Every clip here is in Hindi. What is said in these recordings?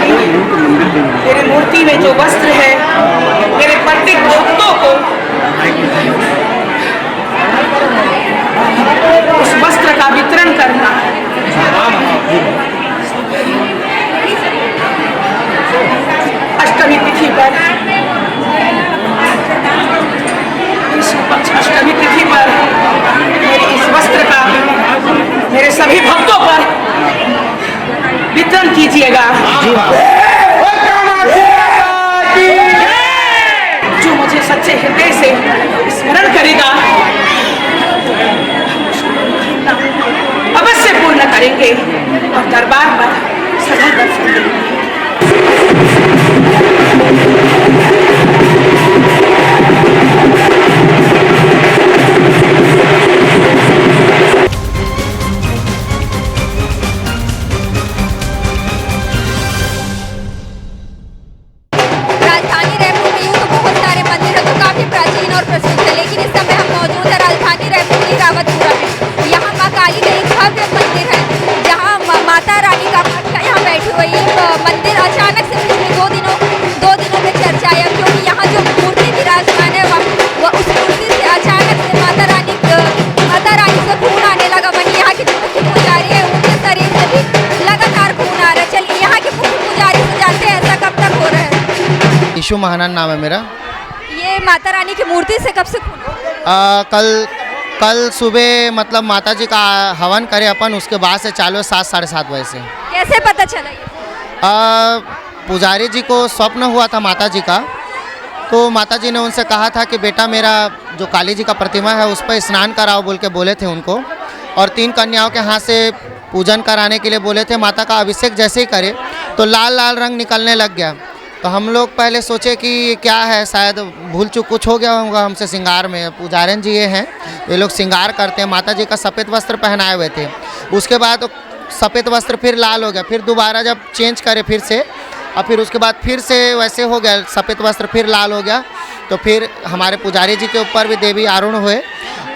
रानी, मेरे मूर्ति में जो वस्त्र है, मेरे प्रत्येक भक्तों को उस वस्त्र का वितरण करना। अष्टमी तिथि पर, अष्टमी तिथि पर मेरे इस वस्त्र का मेरे सभी भक्तों पर वितरण कीजिएगा। जो मुझे सच्चे हृदय से स्मरण करेगा अवश्य पूर्ण करेंगे और दरबार पर सदा दर्शन देंगे। राजधानी रायपुर में यूँ तो बहुत सारे मंदिर हैं जो काफी प्राचीन और प्रसिद्ध है, लेकिन इस समय हम मौजूद है राजधानी रायपुर के रावतपुरा में। यहाँ माँ काली का एक भव्य मंदिर है, जहाँ माता रानी का भक्त यहाँ बैठी हुई है। मंदिर अचानक से पिछले दो दिनों में चर्चा है, क्योंकि यहाँ जो मूर्ति विराजमान है वह उस मूर्ति से अचानक से माता रानी से खून आने लगा। वहीं यहाँ की जो मुख्य पुजारी है उनके शरीर से भी लगातार खून आ रहा है। चलिए यहाँ के मुख्य पुजारी से जानते हैं ऐसा कब तक हो रहा है। ईशु महानन नाम है मेरा। ये माता रानी की मूर्ति से कब से खून? कल सुबह मतलब माता जी का हवन करे अपन, उसके बाद से चालू है 7 साढ़े 7 बजे से। कैसे पता चला ये? पुजारी जी को स्वप्न हुआ था माता जी का, तो माता जी ने उनसे कहा था कि बेटा मेरा जो काली जी का प्रतिमा है उस पर स्नान कराओ बोल के बोले थे उनको, और 3 कन्याओं के हाथ से पूजन कराने के लिए बोले थे। माता का अभिषेक जैसे ही करे तो लाल लाल रंग निकलने लग गया। तो हम लोग पहले सोचे कि ये क्या है, शायद भूल चूक कुछ हो गया होगा हमसे श्रृंगार में। पुजारन जी ये हैं, ये लोग श्रृंगार करते हैं। माता जी का सफ़ेद वस्त्र पहनाए हुए थे, उसके बाद सफ़ेद वस्त्र फिर लाल हो गया, फिर दोबारा जब चेंज करे फिर से, और फिर उसके बाद फिर से वैसे हो गया, सफ़ेद वस्त्र फिर लाल हो गया। तो फिर हमारे पुजारी जी के ऊपर भी देवी आरूढ़ हुए,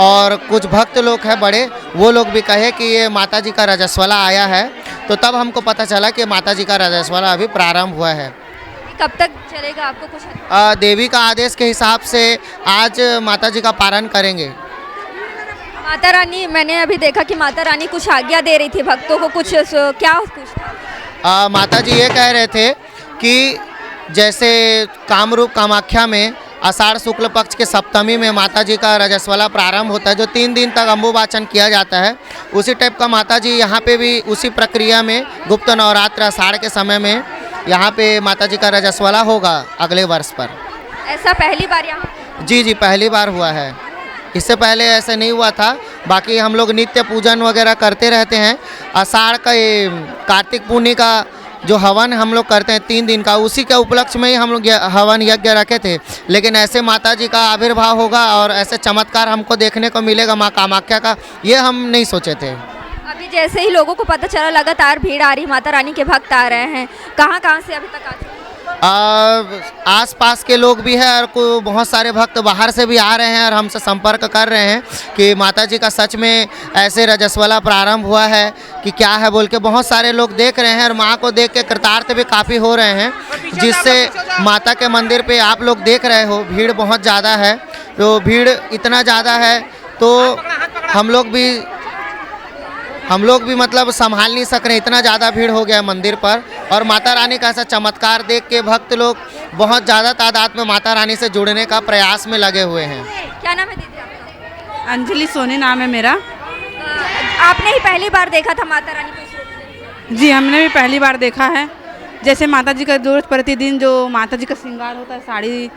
और कुछ भक्त लोग हैं बड़े, वो लोग भी कहे कि ये माता जी का रजस्वला आया है। तो तब हमको पता चला कि माता जी का रजस्वला अभी प्रारंभ हुआ है। कब तक चलेगा आपको कुछ? देवी का आदेश के हिसाब से आज माता जी का पारण करेंगे। माता रानी, मैंने अभी देखा कि माता रानी कुछ आज्ञा दे रही थी भक्तों को, कुछ क्या कुछ था? माता जी ये कह रहे थे कि जैसे कामरूप कामाख्या में आषाढ़ शुक्ल पक्ष के सप्तमी में माता जी का रजस्वला प्रारंभ होता है, जो 3 दिन तक अम्बुवाचन किया जाता है, उसी टाइप का माता जी यहाँ पे भी उसी प्रक्रिया में गुप्त नवरात्र आषाढ़ के समय में यहाँ पे माता जी का रजस्वला होगा अगले वर्ष पर। ऐसा पहली बार यहाँ? जी पहली बार हुआ है, इससे पहले ऐसे नहीं हुआ था। बाकी हम लोग नित्य पूजन वगैरह करते रहते हैं। आषाढ़ का ये कार्तिक पूर्णिमा का जो हवन हम लोग करते हैं 3 दिन का, उसी के उपलक्ष्य में ही हम लोग हवन यज्ञ रखे थे। लेकिन ऐसे माता जी का आविर्भाव होगा और ऐसे चमत्कार हमको देखने को मिलेगा माँ कामाख्या का, ये हम नहीं सोचे थे। अभी जैसे ही लोगों को पता चला लगातार भीड़ आ रही, माता रानी के भक्त आ रहे हैं, कहाँ से अभी तक आते हैं? आस पास के लोग भी हैं और बहुत सारे भक्त बाहर से भी आ रहे हैं और हमसे संपर्क कर रहे हैं कि माता जी का सच में ऐसे रजस्वला प्रारंभ हुआ है कि क्या है बोल के। बहुत सारे लोग देख रहे हैं और माँ को देख के कृतार्थ भी काफ़ी हो रहे हैं, जिससे माता के मंदिर पे आप लोग देख रहे हो भीड़ बहुत ज़्यादा है। तो भीड़ इतना ज़्यादा है तो हम लोग भी मतलब संभाल नहीं सक रहे, इतना ज़्यादा भीड़ हो गया मंदिर पर। और माता रानी का ऐसा चमत्कार देख के भक्त लोग बहुत ज़्यादा तादाद में माता रानी से जुड़ने का प्रयास में लगे हुए हैं। क्या नाम है दीदी आपका? अंजलि सोनी नाम है मेरा। आपने ही पहली बार देखा था माता रानी को? जी हमने भी पहली बार देखा है। जैसे माता जी का रोज प्रतिदिन जो माता जी का श्रृंगार होता है, साड़ी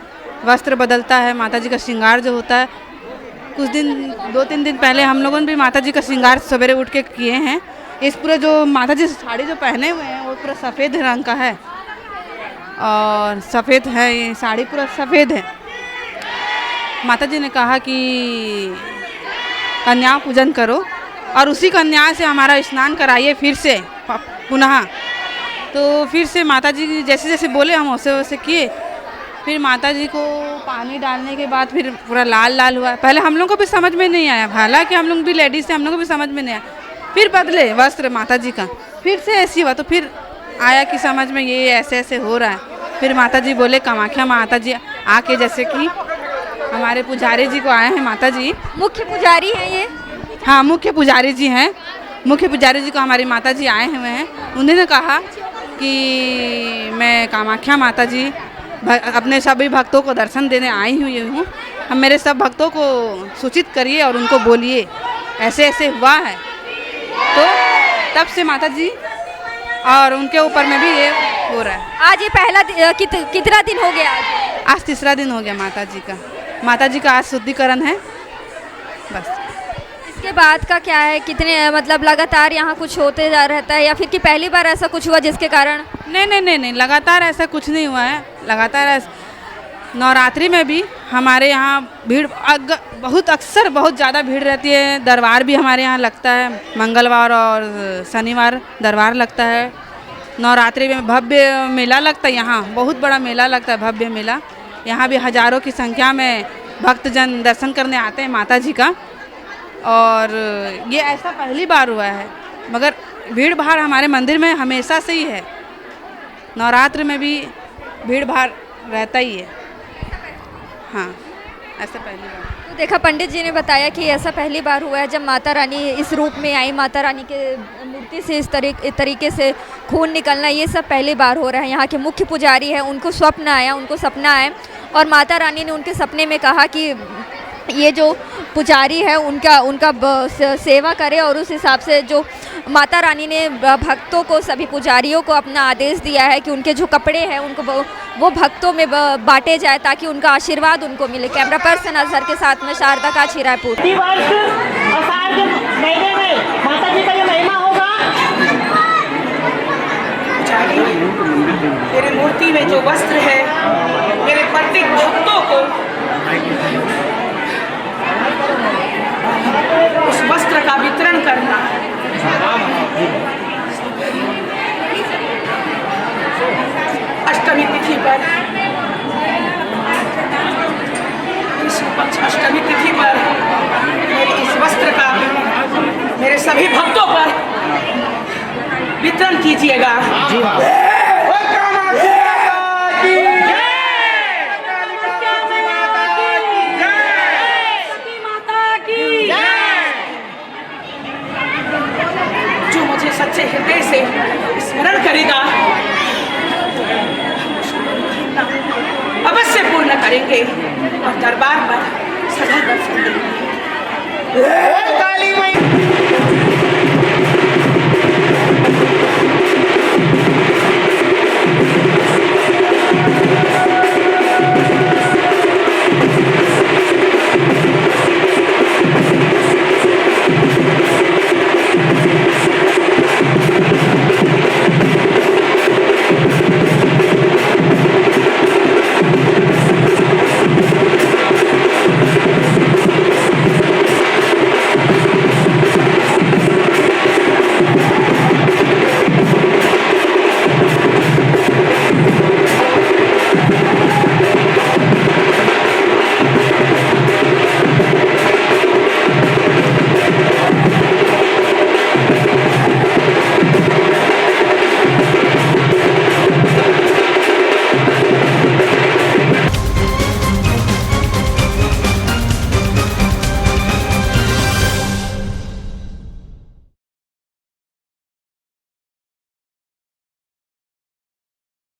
वस्त्र बदलता है, माता जी का श्रृंगार जो होता है, कुछ दिन 2-3 दिन पहले हम लोगों ने भी माता जी का श्रृंगार सवेरे उठ के किए हैं। इस पूरे जो माता जी साड़ी जो पहने हुए हैं वो पूरा सफ़ेद रंग का है, और सफ़ेद है ये साड़ी, पूरा सफ़ेद है। माता जी ने कहा कि कन्या पूजन करो और उसी कन्या से हमारा स्नान कराइए फिर से पुनः। तो फिर से माता जी जैसे जैसे बोले हम वैसे वैसे किए। फिर माता जी को पानी डालने के बाद फिर पूरा लाल लाल हुआ। पहले हम लोग को भी समझ में नहीं आया, हालांकि हम लोग भी लेडीज़ थे, हम लोग को भी समझ में नहीं आया। फिर बदले वस्त्र माता जी का, फिर से ऐसी हुआ। तो फिर आया कि समझ में ये ऐसे ऐसे हो रहा है। फिर माता जी बोले, कामाख्या माता जी आके, जैसे कि हमारे पुजारी जी को आए हैं माता जी, मुख्य पुजारी हैं ये? हाँ मुख्य पुजारी जी हैं। मुख्य पुजारी जी को हमारी माता जी आए हुए हैं। उन्होंने कहा कि मैं कामाख्या माता जी अपने सभी भक्तों को दर्शन देने आई हुई हूँ, हम मेरे सब भक्तों को सूचित करिए और उनको बोलिए ऐसे ऐसे हुआ है। तो तब से माता जी और उनके ऊपर में भी ये हो रहा है। आज ये पहला कितना दिन हो गया? आज तीसरा दिन हो गया माता जी का। माता जी का आज शुद्धिकरण है बस। इसके बाद का क्या है? कितने मतलब लगातार यहाँ कुछ होते जा रहता है या फिर कि पहली बार ऐसा कुछ हुआ जिसके कारण? नहीं, लगातार ऐसा कुछ नहीं हुआ है। लगातार नवरात्रि में भी हमारे यहाँ भीड़ बहुत अक्सर बहुत ज़्यादा भीड़ रहती है। दरबार भी हमारे यहाँ लगता है, मंगलवार और शनिवार दरबार लगता है। नवरात्रि में भव्य मेला लगता है, यहाँ बहुत बड़ा मेला लगता है, भव्य मेला। यहाँ भी हज़ारों की संख्या में भक्तजन दर्शन करने आते हैं माता जी का। और ये ऐसा पहली बार हुआ है, मगर भीड़ भाड़ हमारे मंदिर में हमेशा से ही है। नवरात्र में भी भीड़ भाड़ रहता ही है। हाँ, ऐसा पहली बार। तो देखा, पंडित जी ने बताया कि ऐसा पहली बार हुआ है जब माता रानी इस रूप में आई। माता रानी के मूर्ति से इस तरीके से खून निकलना, ये सब पहली बार हो रहा है। यहाँ के मुख्य पुजारी है, उनको सपना आया और माता रानी ने उनके सपने में कहा कि ये जो पुजारी है उनका सेवा करे, और उस हिसाब से जो माता रानी ने भक्तों को, सभी पुजारियों को अपना आदेश दिया है कि उनके जो कपड़े हैं उनको वो भक्तों में बांटे जाए ताकि उनका आशीर्वाद उनको मिले। कैमरा पर्सन अजहर के साथ में शारदा काछी, रायपुर। आषाढ़ के महीने में माता जी का ये महिमा होगा। मेरे मूर्ति में जो वस्त्र है, मेरे प्रत्येक भक्तों को उस वस्त्र का वितरण करना। अष्टमी तिथि पर, अष्टमी तिथि पर मेरे इस वस्त्र का मेरे सभी भक्तों पर वितरण कीजिएगा।